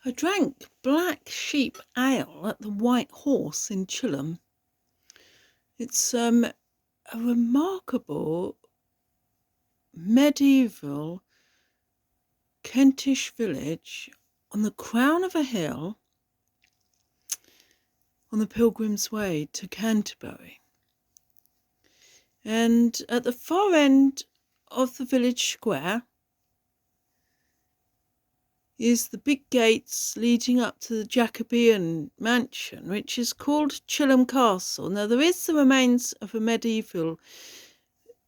I drank black sheep ale at the White Horse in Chilham. It's a remarkable medieval Kentish village on the crown of a hill on the Pilgrim's Way to Canterbury. And at the far end of the village square is the big gates leading up to the Jacobean mansion, which is called Chilham Castle. Now, there is the remains of a medieval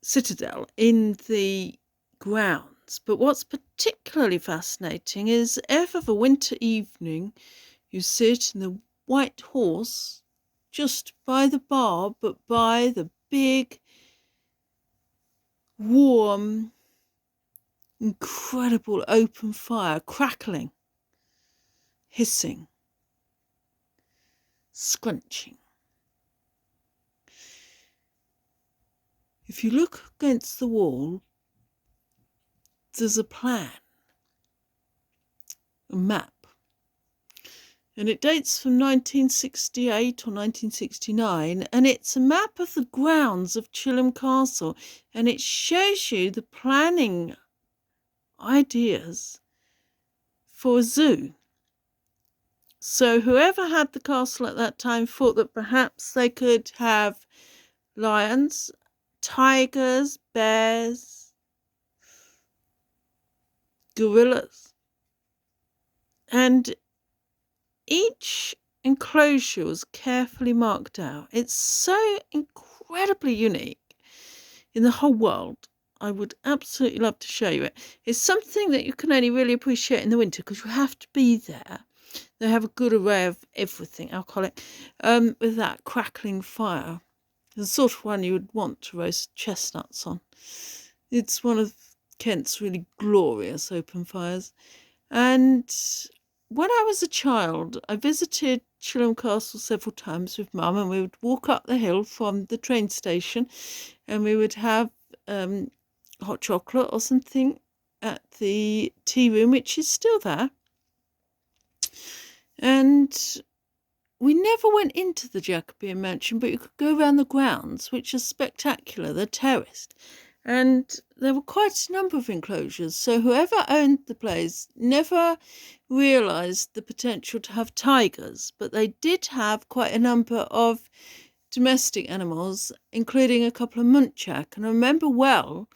citadel in the grounds, but what's particularly fascinating is if of a winter evening you sit in the White Horse just by the bar, but by the big, warm, incredible open fire, crackling, hissing, scrunching. If you look against the wall, there's a plan, a map, and it dates from 1968 or 1969, and it's a map of the grounds of Chilham Castle, and it shows you the planning ideas for a zoo. So whoever had the castle at that time thought that perhaps they could have lions, tigers, bears, gorillas, and each enclosure was carefully marked out. It's so incredibly unique in the whole world. I would absolutely love to show you it. It's something that you can only really appreciate in the winter because you have to be there. They have a good array of everything, alcoholic, with that crackling fire. The sort of one you would want to roast chestnuts on. It's one of Kent's really glorious open fires. And when I was a child, I visited Chilham Castle several times with Mum, and we would walk up the hill from the train station, and we would have hot chocolate or something at the tea room, which is still there. And we never went into the Jacobean mansion, but you could go around the grounds, which are spectacular. They're terraced. And there were quite a number of enclosures. So whoever owned the place never realised the potential to have tigers, but they did have quite a number of domestic animals, including a couple of muntjac. And I remember well,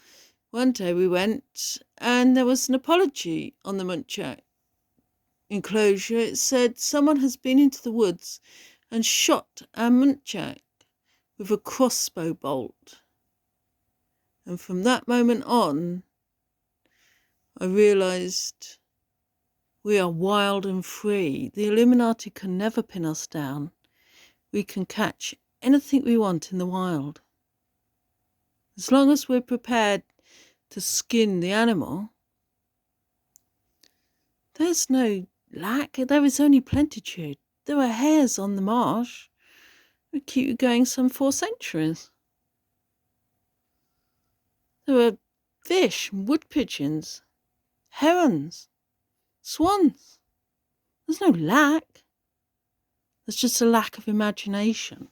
one day we went and there was an apology on the muntjac enclosure. It said someone has been into the woods and shot our muntjac with a crossbow bolt. And from that moment on, I realised we are wild and free. The Illuminati can never pin us down. We can catch anything we want in the wild. As long as we're prepared to skin the animal, there's no lack, there is only plenitude. There are hares on the marsh. We keep you going some 4 centuries. There are fish, wood pigeons, herons, swans. There's no lack. There's just a lack of imagination.